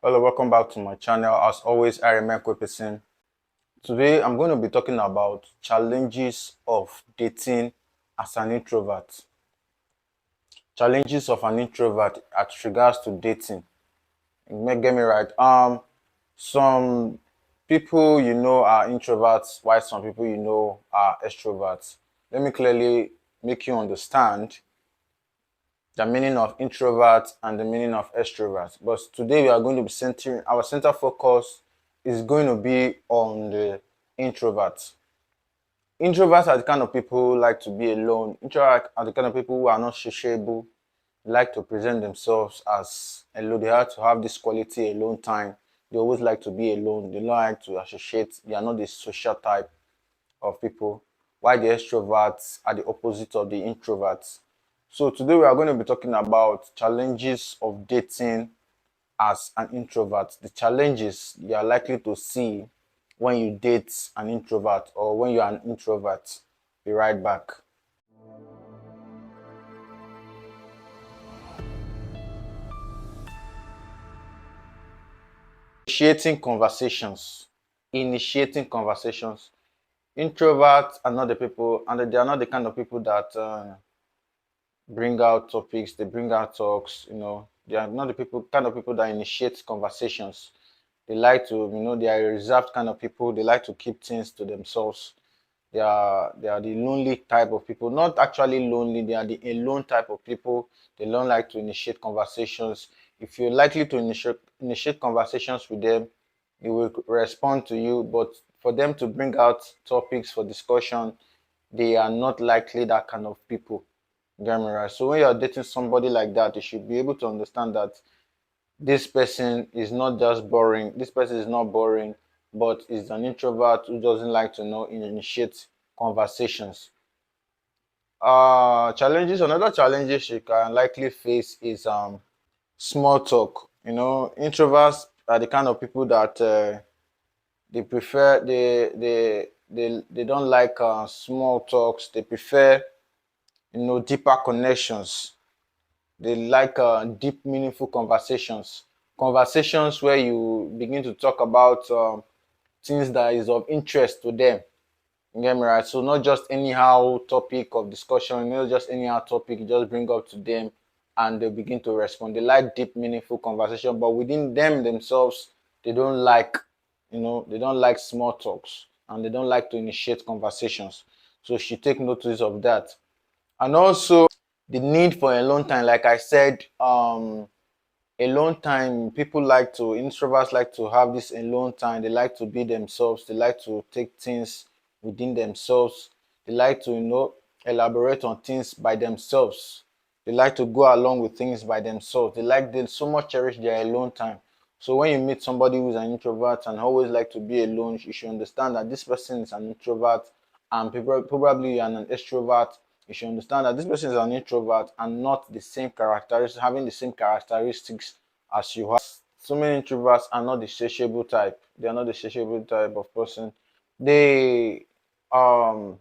Hello, welcome back to my channel. As always, I remain Qeepisim. Today, I'm going to be talking about challenges of dating as an introvert. Challenges of an introvert as regards to dating. Get me right. Some people are introverts, while some people are extroverts. Let me clearly make you understand the meaning of introvert and the meaning of extrovert. But today we are going to be centering our center focus is going to be on the introverts. Introverts are the kind of people who like to be alone. Introverts are the kind of people who are not sociable, like to present themselves as alone. They have to have this quality alone time. They always like to be alone. They don't like to associate. They are not the social type of people, while the extroverts are the opposite of the introverts. So today we are going to be talking about challenges of dating as an introvert, the challenges you are likely to see when you date an introvert or when you are an introvert. Be right back. Initiating conversations. Initiating conversations. Introverts are not the people, and they are not the kind of people that bring out topics, they bring out talks, they are not the people kind of people that initiate conversations. They like to, they are a reserved kind of people. They like to keep things to themselves. They are the lonely type of people. Not actually lonely, they are the alone type of people. They don't like to initiate conversations. If you're likely to initiate conversations with them, they will respond to you. But for them to bring out topics for discussion, they are not likely that kind of people. Get me right? So when you're dating somebody like that, you should be able to understand that this person is not just boring. This person is not boring, but is an introvert who doesn't like to initiate conversations. Challenges. Another challenges you can likely face is small talk. Introverts are the kind of people that they prefer they don't like small talks. They prefer deeper connections. They like deep, meaningful conversations. Conversations where you begin to talk about things that is of interest to them. You get me right? So not just anyhow topic of discussion, not just anyhow topic you just bring up to them and they begin to respond. They like deep, meaningful conversation, but within them themselves, they don't like, they don't like small talks and they don't like to initiate conversations. So she take notice of that. And also the need for alone time, like I said, alone time, people like to, introverts like to have this alone time. They like to be themselves. They like to take things within themselves. They like to elaborate on things by themselves. They like to go along with things by themselves. They so much cherish their alone time. So when you meet somebody who's an introvert and always like to be alone, you should understand that this person is an introvert, and probably you're an extrovert. You should understand that this person is an introvert and not the same characteristics, having the same characteristics as you have. So many introverts are not the sociable type. They are not the sociable type of person. They um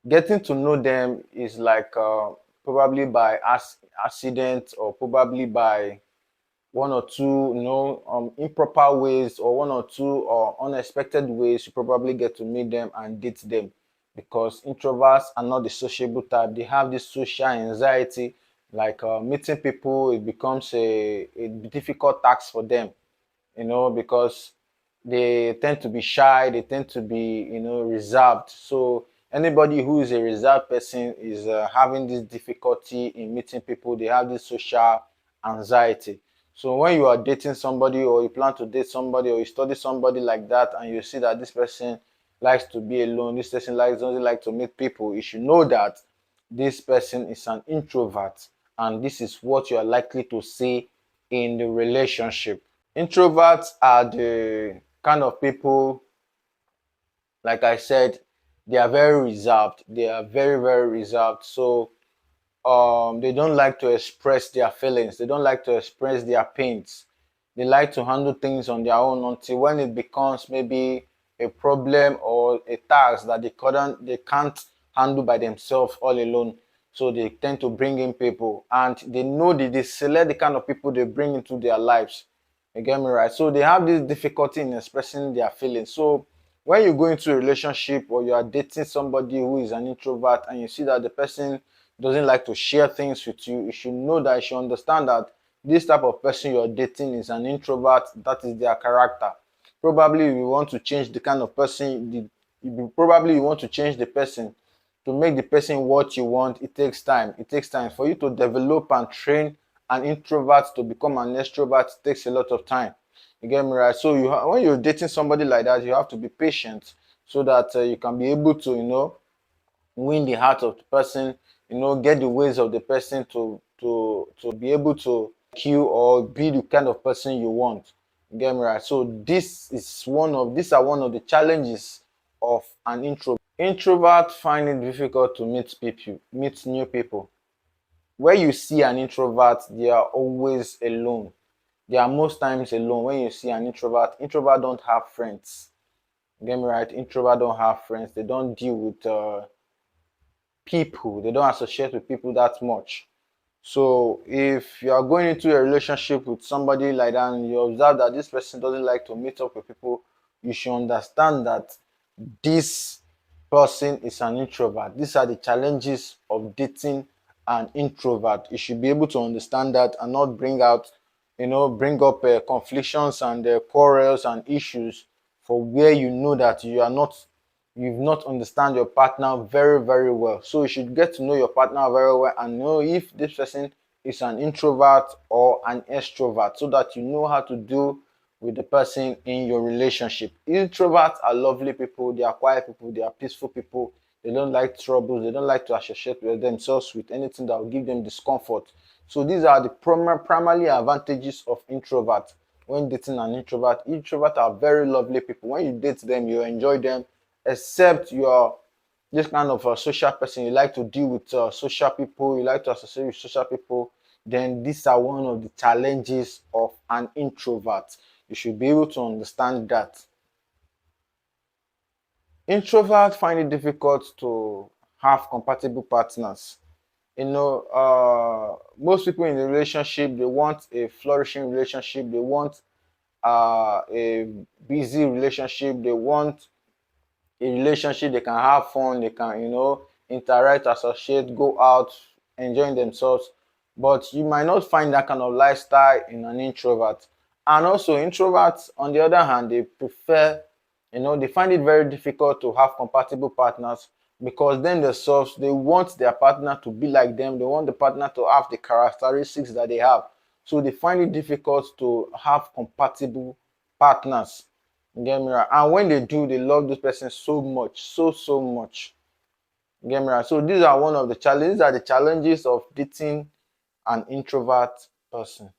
Getting to know them is like probably by accident, or probably by one or two improper ways, or one or two or unexpected ways. You probably get to meet them and date them, because introverts are not the sociable type. They have this social anxiety, like meeting people, it becomes a difficult task for them, because they tend to be shy, they tend to be, reserved. So anybody who is a reserved person is having this difficulty in meeting people. They have this social anxiety. So when you are dating somebody, or you plan to date somebody, or you study somebody like that, and you see that this person likes to be alone, this person doesn't like to meet people, you should know that this person is an introvert, and this is what you are likely to see in the relationship. Introverts are the kind of people, like I said, they are very reserved. They are very, very reserved. So they don't like to express their feelings. They don't like to express their pains. They like to handle things on their own until when it becomes maybe a problem or a task that they can't handle by themselves all alone. So they tend to bring in people, and they know that they select the kind of people they bring into their lives. You get me right? So they have this difficulty in expressing their feelings. So when you go into a relationship or you are dating somebody who is an introvert and you see that the person doesn't like to share things with you, you should know that you should understand that this type of person you're dating is an introvert. That is their character. Probably you want to change the kind of person, probably you want to change the person to make the person what you want. It takes time. It takes time for you to develop and train an introvert to become an extrovert. It takes a lot of time. You get me right? So when you're dating somebody like that, you have to be patient so that you can be able to, win the heart of the person, get the ways of the person to be able to like you or be the kind of person you want. You get me right? So these are one of the challenges of an introvert. Introvert find it difficult to meet new people. Where you see an introvert, they are always alone. They are most times alone. When you see an introvert don't have friends. Get me right? Introvert don't have friends. They don't deal with people. They don't associate with people that much. So if you are going into a relationship with somebody like that and you observe that this person doesn't like to meet up with people, you should understand that this person is an introvert. These are the challenges of dating an introvert. You should be able to understand that and not bring up conflictions and quarrels and issues for where you know that you've not understand your partner very, very well. So you should get to know your partner very well and know if this person is an introvert or an extrovert so that you know how to deal with the person in your relationship. Introverts are lovely people, they are quiet people, they are peaceful people. They don't like troubles, they don't like to associate with themselves with anything that will give them discomfort. So these are the primarily advantages of introverts when dating an introvert. Introverts are very lovely people. When you date them, you enjoy them, except you're this kind of a social person, you like to deal with social people, you like to associate with social people, then these are one of the challenges of an introvert. You should be able to understand that. Introverts find it difficult to have compatible partners. Most people in a relationship, they want a flourishing relationship, they want a busy relationship, they want a relationship they can have fun, they can interact, associate, go out, enjoying themselves. But you might not find that kind of lifestyle in an introvert. And also introverts on the other hand, they prefer, they find it very difficult to have compatible partners because then themselves they want their partner to be like them, they want the partner to have the characteristics that they have. So they find it difficult to have compatible partners. Get me right? And when they do, they love this person so much, so much. Get me right? So these are one of the challenges. These are the challenges of dating an introvert person.